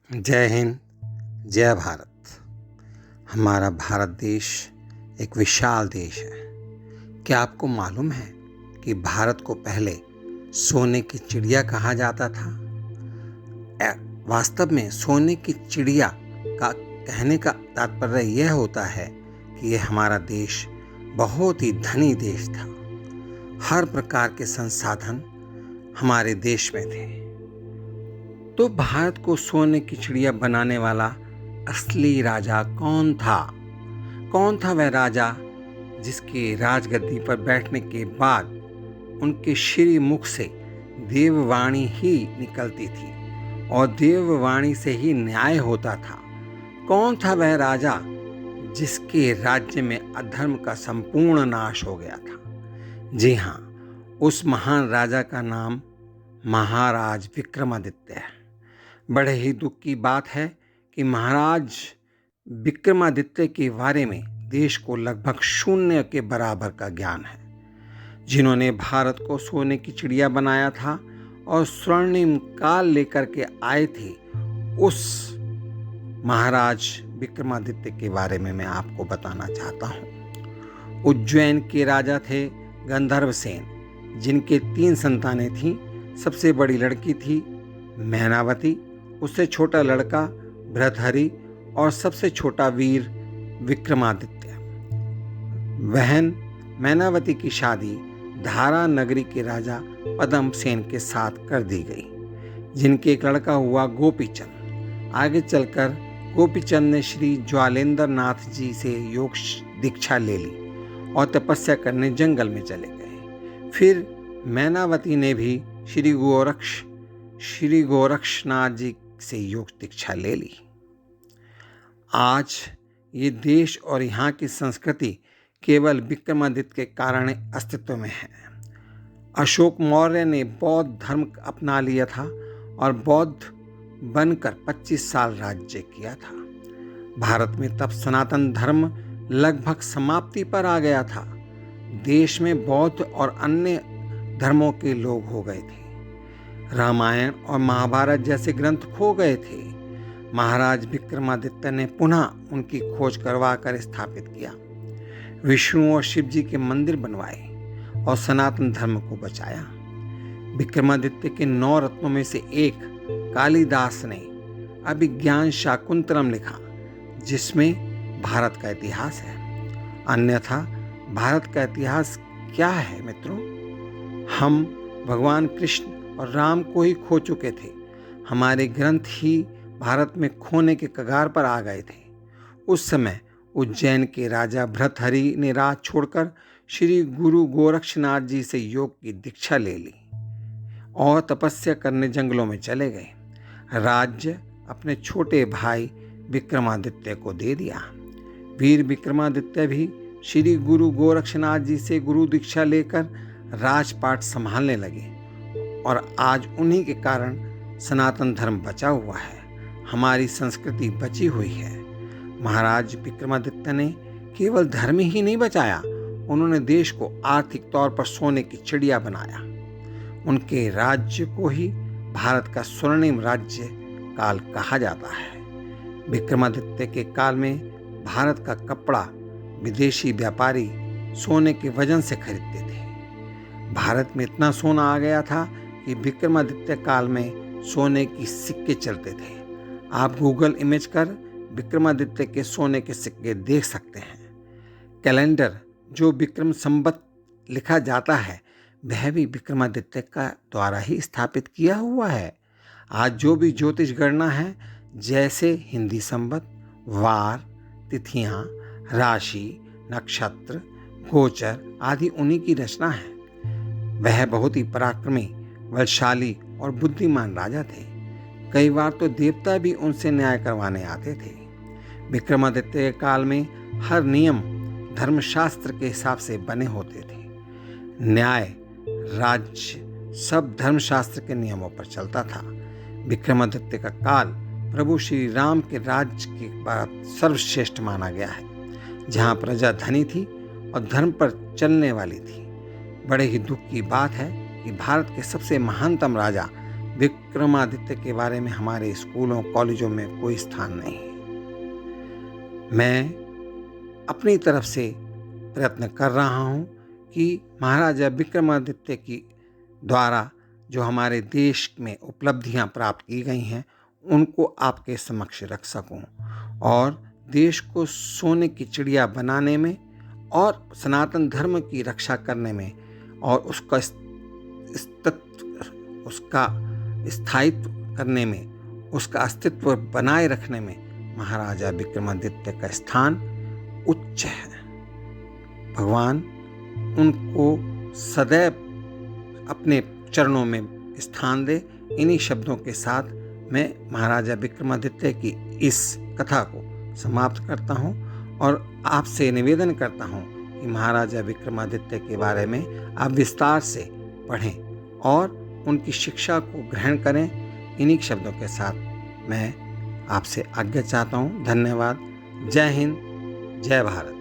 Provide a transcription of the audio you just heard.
जय हिंद, जय भारत। हमारा भारत देश एक विशाल देश है। क्या आपको मालूम है कि भारत को पहले सोने की चिड़िया कहा जाता था? वास्तव में सोने की चिड़िया का कहने का तात्पर्य यह होता है कि यह हमारा देश बहुत ही धनी देश था। हर प्रकार के संसाधन हमारे देश में थे। तो भारत को सोने की चिड़िया बनाने वाला असली राजा कौन था? कौन था वह राजा जिसके राजगद्दी पर बैठने के बाद उनके श्री मुख से देववाणी ही निकलती थी और देववाणी से ही न्याय होता था? कौन था वह राजा जिसके राज्य में अधर्म का संपूर्ण नाश हो गया था? जी हाँ, उस महान राजा का नाम महाराज विक्रमादित्य है। बड़े ही दुख की बात है कि महाराज विक्रमादित्य के बारे में देश को लगभग शून्य के बराबर का ज्ञान है। जिन्होंने भारत को सोने की चिड़िया बनाया था और स्वर्णिम काल लेकर के आए थे, उस महाराज विक्रमादित्य के बारे में मैं आपको बताना चाहता हूँ। उज्जैन के राजा थे गंधर्वसेन, जिनके 3 संतानें थीं। सबसे बड़ी लड़की थी मैनावती, उससे छोटा लड़का भृतहरि और सबसे छोटा वीर विक्रमादित्य। बहन मैनावती की शादी धारा नगरी के राजा पद्मसेन के साथ कर दी गई, जिनके एक लड़का हुआ गोपीचंद। आगे चलकर गोपीचंद ने श्री ज्वालेंद्र नाथ जी से योग दीक्षा ले ली और तपस्या करने जंगल में चले गए। फिर मैनावती ने भी श्री गोरक्षनाथ जी से योग दीक्षा ले ली। आज ये देश और यहाँ की संस्कृति केवल विक्रमादित्य के कारण अस्तित्व में है। अशोक मौर्य ने बौद्ध धर्म अपना लिया था और बौद्ध बनकर 25 साल राज्य किया था। भारत में तब सनातन धर्म लगभग समाप्ति पर आ गया था। देश में बौद्ध और अन्य धर्मों के लोग हो गए थे। रामायण और महाभारत जैसे ग्रंथ खो गए थे। महाराज विक्रमादित्य ने पुनः उनकी खोज करवा कर स्थापित किया। विष्णु और शिव जी के मंदिर बनवाए और सनातन धर्म को बचाया। विक्रमादित्य के 9 रत्नों में से एक कालिदास ने अभिज्ञान शाकुंतलम लिखा, जिसमें भारत का इतिहास है। अन्यथा भारत का इतिहास क्या है मित्रों? हम भगवान कृष्ण और राम को ही खो चुके थे। हमारे ग्रंथ ही भारत में खोने के कगार पर आ गए थे। उस समय उज्जैन के राजा भृतहरि ने राज छोड़कर श्री गुरु गोरक्षनाथ जी से योग की दीक्षा ले ली और तपस्या करने जंगलों में चले गए। राज्य अपने छोटे भाई विक्रमादित्य को दे दिया। वीर विक्रमादित्य भी श्री गुरु गोरक्षनाथ जी से गुरु दीक्षा लेकर राजपाट संभालने लगे और आज उन्हीं के कारण सनातन धर्म बचा हुआ है, हमारी संस्कृति बची हुई है। महाराज विक्रमादित्य ने केवल धर्म ही नहीं बचाया, उन्होंने देश को आर्थिक तौर पर सोने की चिड़िया बनाया। उनके राज्य को ही भारत का स्वर्णिम राज्य काल कहा जाता है। विक्रमादित्य के काल में भारत का कपड़ा विदेशी व्यापारी सोने के वजन से खरीदते थे। भारत में इतना सोना आ गया था कि विक्रमादित्य काल में सोने की सिक्के चलते थे। आप गूगल इमेज कर विक्रमादित्य के सोने के सिक्के देख सकते हैं। कैलेंडर जो विक्रम संवत लिखा जाता है, वह भी विक्रमादित्य का द्वारा ही स्थापित किया हुआ है। आज जो भी ज्योतिष गणना है, जैसे हिंदी संवत, वार, तिथियां, राशि, नक्षत्र, गोचर आदि उन्हीं की रचना है। वह बहुत ही पराक्रमी, बलशाली और बुद्धिमान राजा थे। कई बार तो देवता भी उनसे न्याय करवाने आते थे। विक्रमादित्य के काल में हर नियम धर्मशास्त्र के हिसाब से बने होते थे। न्याय, राज्य सब धर्मशास्त्र के नियमों पर चलता था। विक्रमादित्य का काल प्रभु श्री राम के राज्य के बाद सर्वश्रेष्ठ माना गया है, जहाँ प्रजा धनी थी और धर्म पर चलने वाली थी। बड़े ही दुख की बात है कि भारत के सबसे महानतम राजा विक्रमादित्य के बारे में हमारे स्कूलों कॉलेजों में कोई स्थान नहीं है। मैं अपनी तरफ से प्रयत्न कर रहा हूँ कि महाराजा विक्रमादित्य की द्वारा जो हमारे देश में उपलब्धियाँ प्राप्त की गई हैं उनको आपके समक्ष रख सकूं और देश को सोने की चिड़िया बनाने में और सनातन धर्म की रक्षा करने में और उसका स्थायित्व करने में, उसका अस्तित्व बनाए रखने में महाराजा विक्रमादित्य का स्थान उच्च है। भगवान उनको सदैव अपने चरणों में स्थान दे। इन्हीं शब्दों के साथ मैं महाराजा विक्रमादित्य की इस कथा को समाप्त करता हूँ और आपसे निवेदन करता हूँ कि महाराजा विक्रमादित्य के बारे में आप विस्तार से पढ़ें और उनकी शिक्षा को ग्रहण करें। इन्हीं शब्दों के साथ मैं आपसे आज्ञा चाहता हूँ। धन्यवाद। जय हिंद, जय भारत।